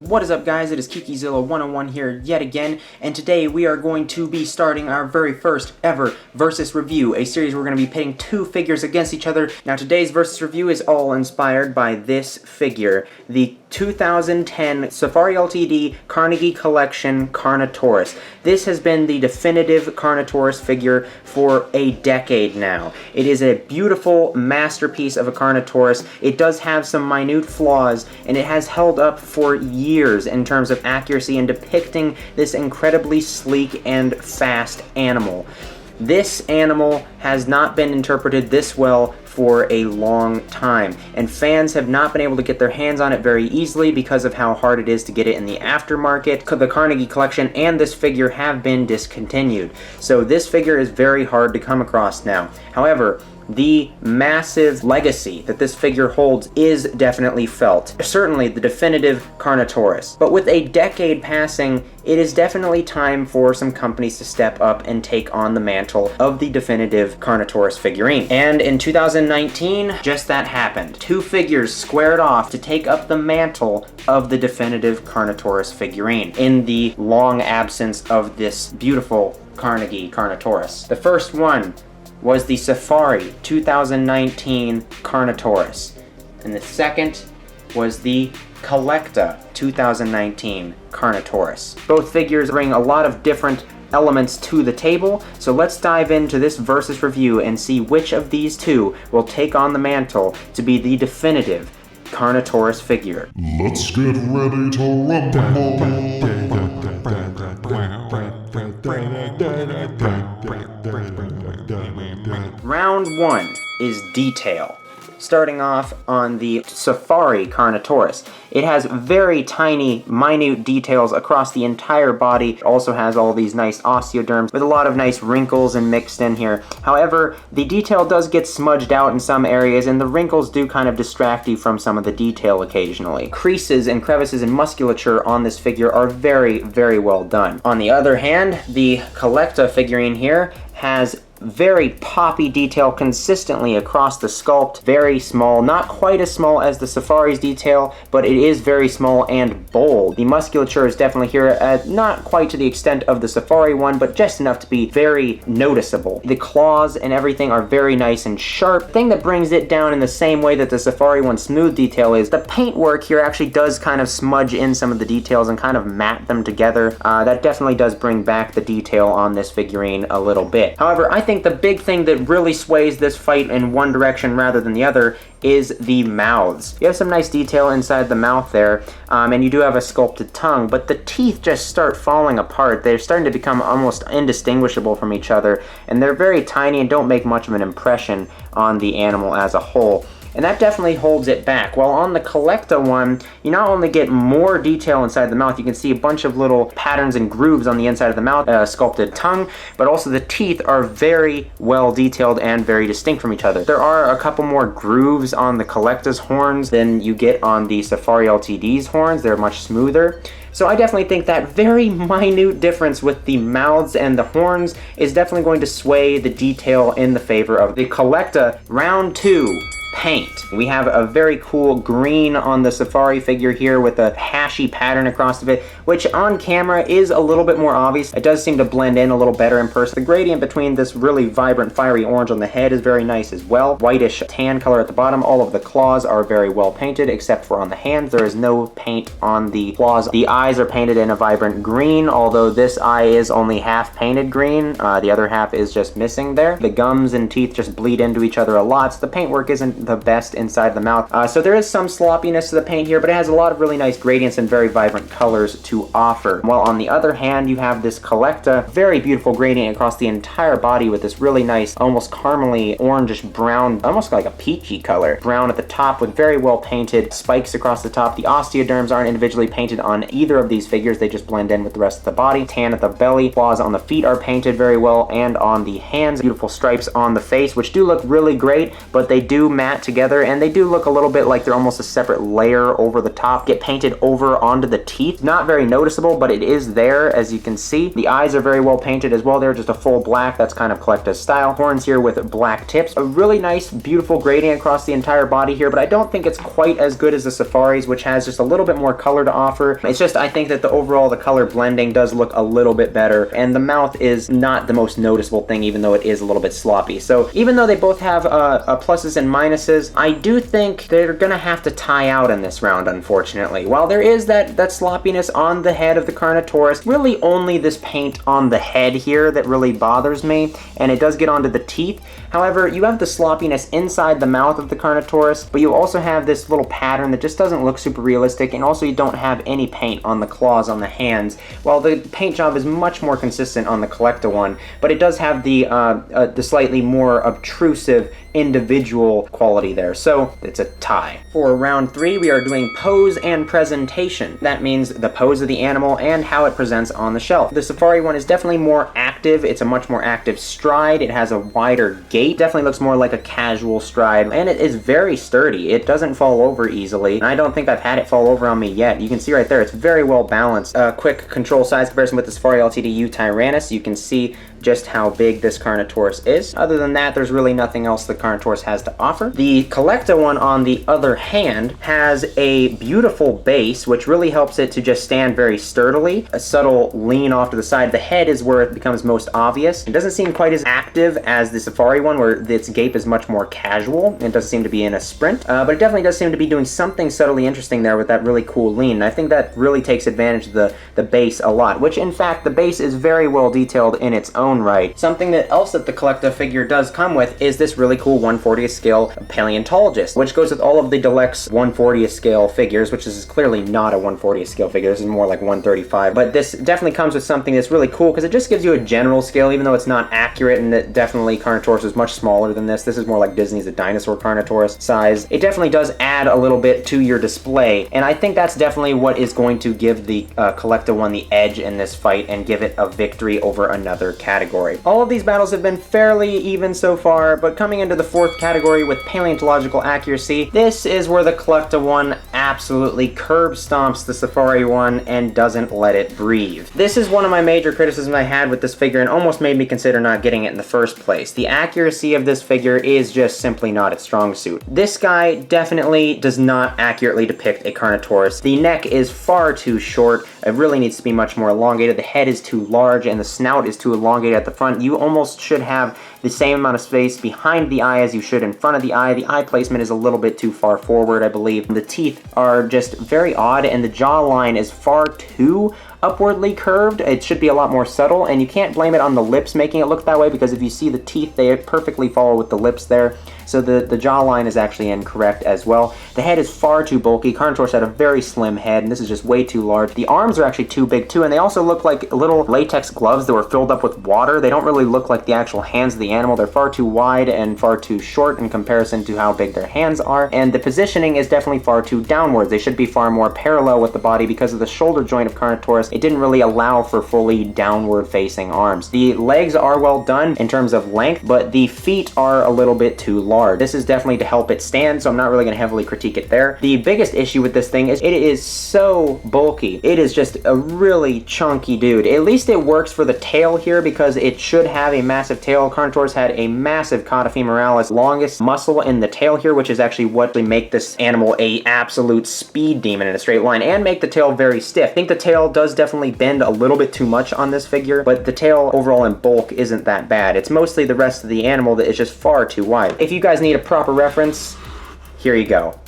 What is up, guys? It is KikiZilla101 here yet again, and today we are going to be starting our very first ever versus review, a series where we're going to be pitting two figures against each other. Now today's versus review is all inspired by this figure, the 2010 Safari Ltd. Carnegie Collection Carnotaurus. This has been the definitive Carnotaurus figure for a decade now. It is a beautiful masterpiece of a Carnotaurus. It does have some minute flaws, and it has held up for years in terms of accuracy in depicting this incredibly sleek and fast animal. This animal has not been interpreted this well for a long time, and fans have not been able to get their hands on it very easily because of how hard it is to get it in the aftermarket. The Carnegie Collection and this figure have been discontinued, so this figure is very hard to come across now. However, the massive legacy that this figure holds is definitely felt. Certainly the definitive Carnotaurus. But with a decade passing, it is definitely time for some companies to step up and take on the mantle of the definitive Carnotaurus figurine. And in 2019, just that happened. Two figures squared off to take up the mantle of the definitive Carnotaurus figurine in the long absence of this beautiful Carnegie Carnotaurus. The first one was the Safari 2019 Carnotaurus, and the second was the CollectA 2019 Carnotaurus. Both figures bring a lot of different elements to the table, so let's dive into this versus review and see which of these two will take on the mantle to be the definitive Carnotaurus figure. Let's get ready to rumble. Round one is detail. Starting off on the Safari Carnotaurus. It has very tiny, minute details across the entire body. It also has all these nice osteoderms with a lot of nice wrinkles and mixed in here. However, the detail does get smudged out in some areas, and the wrinkles do kind of distract you from some of the detail occasionally. Creases and crevices and musculature on this figure are very, very well done. On the other hand, the CollectA figurine here has very poppy detail consistently across the sculpt. Very small, not quite as small as the Safari's detail, but it is very small and bold. The musculature is definitely here, not quite to the extent of the Safari one, but just enough to be very noticeable. The claws and everything are very nice and sharp. The thing that brings it down in the same way that the Safari one's smooth detail is the paintwork here actually does kind of smudge in some of the details and kind of matte them together. That definitely does bring back the detail on this figurine a little bit. However, I think the big thing that really sways this fight in one direction rather than the other is the mouths. You have some nice detail inside the mouth there, and you do have a sculpted tongue, but the teeth just start falling apart. They're starting to become almost indistinguishable from each other, and they're very tiny and don't make much of an impression on the animal as a whole. And that definitely holds it back. While on the CollectA one, you not only get more detail inside the mouth, you can see a bunch of little patterns and grooves on the inside of the mouth, sculpted tongue, but also the teeth are very well detailed and very distinct from each other. There are a couple more grooves on the CollectA's horns than you get on the Safari Ltd's horns. They're much smoother. So I definitely think that very minute difference with the mouths and the horns is definitely going to sway the detail in the favor of the CollectA. Round two. Paint. We have a very cool green on the Safari figure here with a hashy pattern across of it, which on camera is a little bit more obvious. It does seem to blend in a little better in person. The gradient between this really vibrant fiery orange on the head is very nice as well. Whitish tan color at the bottom. All of the claws are very well painted except for on the hands. There is no paint on the claws. The eyes are painted in a vibrant green, although this eye is only half painted green. The other half is just missing there. The gums and teeth just bleed into each other a lot, so the paintwork isn't the best inside the mouth. So there is some sloppiness to the paint here, but it has a lot of really nice gradients and very vibrant colors to offer. While on the other hand, you have this CollectA, very beautiful gradient across the entire body with this really nice, almost caramely orangish brown, almost like a peachy color. Brown at the top with very well painted spikes across the top. The osteoderms aren't individually painted on either of these figures. They just blend in with the rest of the body. Tan at the belly. Claws on the feet are painted very well, and on the hands. Beautiful stripes on the face, which do look really great, but they do match matte together, and they do look a little bit like they're almost a separate layer over the top, get painted over onto the teeth. Not very noticeable, but it is there, as you can see. The eyes are very well painted as well. They're just a full black. That's kind of CollectA's style. Horns here with black tips. A really nice, beautiful gradient across the entire body here, but I don't think it's quite as good as the Safari's, which has just a little bit more color to offer. It's just, I think that the overall, the color blending does look a little bit better, and the mouth is not the most noticeable thing, even though it is a little bit sloppy. So even though they both have pluses and minuses, I do think they're gonna have to tie out in this round, unfortunately. While there is that sloppiness on the head of the Carnotaurus, really only this paint on the head here that really bothers me, and it does get onto the teeth. However, you have the sloppiness inside the mouth of the Carnotaurus, but you also have this little pattern that just doesn't look super realistic, and also you don't have any paint on the claws on the hands. While the paint job is much more consistent on the CollectA one, but it does have the slightly more obtrusive individual quality there. So it's a tie. For round 3, we are doing pose and presentation. That means the pose of the animal and how it presents on the shelf. The Safari one is definitely more active. It's a much more active stride. It has a wider gait. Definitely looks more like a casual stride, and it is very sturdy. It doesn't fall over easily, and I don't think I've had it fall over on me yet. You can see right there, it's very well balanced. Quick control size comparison with the Safari Ltd U Tyrannus. You can see just how big this Carnotaurus is. Other than that, there's really nothing else the Carnotaurus has to offer. The CollectA one, on the other hand, has a beautiful base, which really helps it to just stand very sturdily. A subtle lean off to the side. The head is where it becomes most obvious. It doesn't seem quite as active as the Safari one, where its gape is much more casual. It doesn't seem to be in a sprint, but it definitely does seem to be doing something subtly interesting there with that really cool lean. And I think that really takes advantage of the base a lot, which in fact, the base is very well detailed in its own right. Something else that the CollectA figure does come with is this really cool 1/40th scale paleontologist, which goes with all of the deluxe 1/40th scale figures, which is clearly not a 1/40th scale figure. This is more like 1/35, but this definitely comes with something that's really cool because it just gives you a general scale, even though it's not accurate, and that definitely Carnotaurus is much smaller than this. This is more like Disney's The Dinosaur Carnotaurus size. It definitely does add a little bit to your display, and I think that's definitely what is going to give the CollectA one the edge in this fight and give it a victory over another category. All of these battles have been fairly even so far, but coming into the 4th category with Paleontological Accuracy, this is where the CollectA one absolutely curb stomps the Safari one and doesn't let it breathe. This is one of my major criticisms I had with this figure and almost made me consider not getting it in the first place. The accuracy of this figure is just simply not its strong suit. This guy definitely does not accurately depict a Carnotaurus. The neck is far too short. It really needs to be much more elongated. The head is too large and the snout is too elongated at the front. You almost should have the same amount of space behind the eye as you should in front of the eye. The eye placement is a little bit too far forward, I believe. The teeth are just very odd, and the jawline is far too upwardly curved. It should be a lot more subtle, and you can't blame it on the lips making it look that way, because if you see the teeth, they perfectly follow with the lips there. So the jawline is actually incorrect as well. The head is far too bulky. Carnotaurus had a very slim head, and this is just way too large. The arms are actually too big too, and they also look like little latex gloves that were filled up with water. They don't really look like the actual hands of the animal. They're far too wide and far too short in comparison to how big their hands are, and the positioning is definitely far too downwards. They should be far more parallel with the body because of the shoulder joint of Carnotaurus. It didn't really allow for fully downward facing arms. The legs are well done in terms of length, but the feet are a little bit too large. This is definitely to help it stand, so I'm not really going to heavily critique it there. The biggest issue with this thing is it is so bulky. It is just a really chunky dude. At least it works for the tail here because it should have a massive tail. Carnotaurus had a massive cauda femoralis, longest muscle in the tail here, which is actually what they make this animal a absolute speed demon in a straight line and make the tail very stiff. I think the tail does definitely bend a little bit too much on this figure, but the tail overall in bulk isn't that bad. It's mostly the rest of the animal that is just far too wide. If you guys need a proper reference, here you go.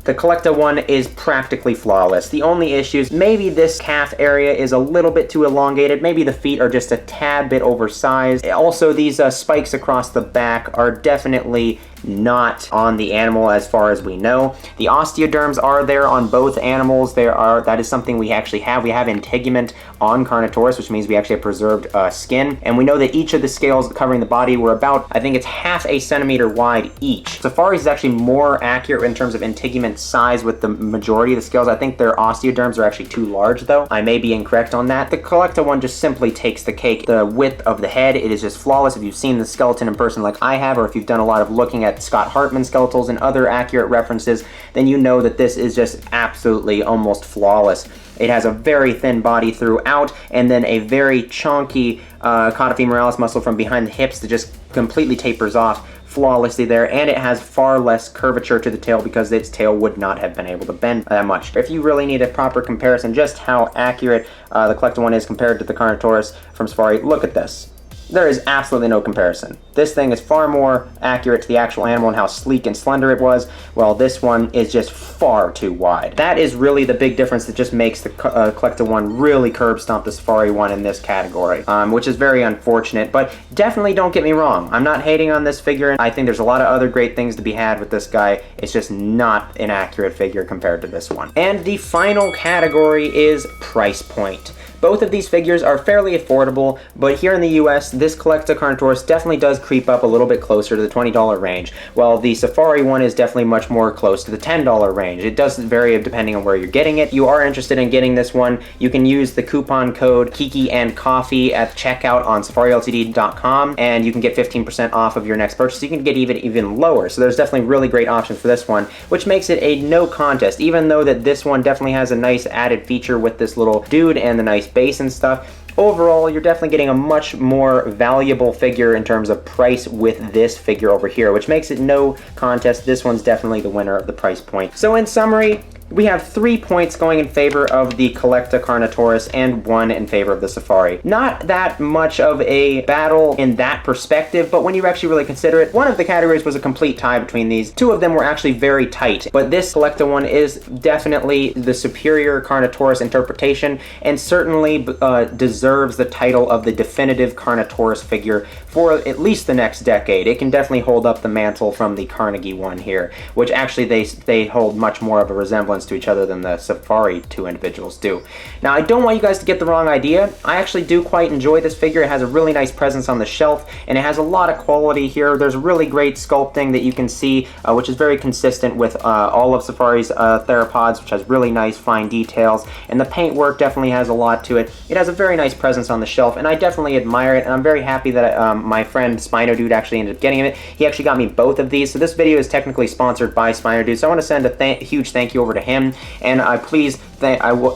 The CollectA one is practically flawless. The only issues, maybe this calf area is a little bit too elongated. Maybe the feet are just a tad bit oversized. Also, these spikes across the back are definitely not on the animal as far as we know. The osteoderms are there on both animals. That is something we actually have. We have integument on Carnotaurus, which means we actually have preserved skin. And we know that each of the scales covering the body were about, I think it's ½ a centimeter wide each. Safari's is actually more accurate in terms of integument size with the majority of the scales. I think their osteoderms are actually too large though. I may be incorrect on that. The CollectA one just simply takes the cake. The width of the head, it is just flawless. If you've seen the skeleton in person like I have, or if you've done a lot of looking at at Scott Hartman skeletals and other accurate references, then you know that this is just absolutely almost flawless. It has a very thin body throughout, and then a very chunky cauda muscle from behind the hips that just completely tapers off flawlessly there, and it has far less curvature to the tail because its tail would not have been able to bend that much. If you really need a proper comparison just how accurate the CollectA one is compared to the Carnotaurus from Safari, look at this. There is absolutely no comparison. This thing is far more accurate to the actual animal and how sleek and slender it was, while this one is just far too wide. That is really the big difference that just makes the CollectA one really curb stomp the Safari one in this category, which is very unfortunate, but definitely don't get me wrong. I'm not hating on this figure. I think there's a lot of other great things to be had with this guy. It's just not an accurate figure compared to this one. And the final category is price point. Both of these figures are fairly affordable, but here in the US, this CollectA Carnotaurus definitely does creep up a little bit closer to the $20 range, while the Safari one is definitely much more close to the $10 range. It does vary depending on where you're getting it. You are interested in getting this one, you can use the coupon code Kiki and Coffee at checkout on SafariLtd.com, and you can get 15% off of your next purchase. You can get even lower, so there's definitely really great options for this one, which makes it a no contest, even though that this one definitely has a nice added feature with this little dude and the nice base and stuff. Overall, you're definitely getting a much more valuable figure in terms of price with this figure over here, which makes it no contest. This one's definitely the winner of the price point. So in summary, we have 3 points going in favor of the CollectA Carnotaurus and 1 in favor of the Safari. Not that much of a battle in that perspective, but when you actually really consider it, one of the categories was a complete tie between these. 2 of them were actually very tight, but this CollectA one is definitely the superior Carnotaurus interpretation and certainly deserves the title of the definitive Carnotaurus figure for at least the next decade. It can definitely hold up the mantle from the Carnegie one here, which actually they hold much more of a resemblance to each other than the Safari 2 individuals do. Now, I don't want you guys to get the wrong idea. I actually do quite enjoy this figure. It has a really nice presence on the shelf, and it has a lot of quality here. There's really great sculpting that you can see, which is very consistent with all of Safari's theropods, which has really nice fine details, and the paintwork definitely has a lot to it. It has a very nice presence on the shelf, and I definitely admire it, and I'm very happy that my friend Spino Dude actually ended up getting it. He actually got me both of these, so this video is technically sponsored by Spino Dude, so I want to send a huge thank you over to him, and I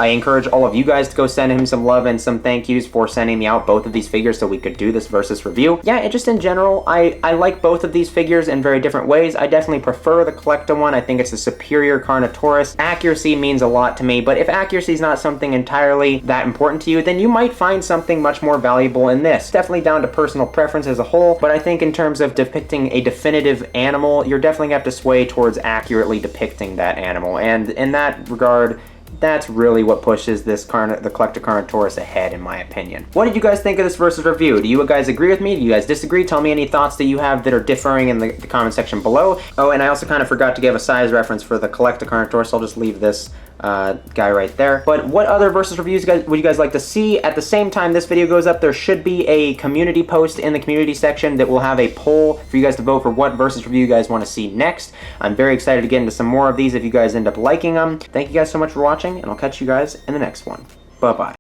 encourage all of you guys to go send him some love and some thank yous for sending me out both of these figures so we could do this versus review. Yeah, and just in general, I like both of these figures in very different ways. I definitely prefer the CollectA one. I think it's a superior Carnotaurus. Accuracy means a lot to me, but if accuracy is not something entirely that important to you, then you might find something much more valuable in this. Definitely down to personal preference as a whole, but I think in terms of depicting a definitive animal, you're definitely going to have to sway towards accurately depicting that animal, and in that regard, that's really what pushes the CollectA Carnotaurus ahead, in my opinion. What did you guys think of this versus review? Do you guys agree with me? Do you guys disagree? Tell me any thoughts that you have that are differing in the comment section below. Oh, and I also kind of forgot to give a size reference for the CollectA Carnotaurus, so I'll just leave this guy right there. But what other versus reviews would you guys like to see? At the same time this video goes up, there should be a community post in the community section that will have a poll for you guys to vote for what versus review you guys want to see next. I'm very excited to get into some more of these if you guys end up liking them. Thank you guys so much for watching, and I'll catch you guys in the next one. Bye-bye.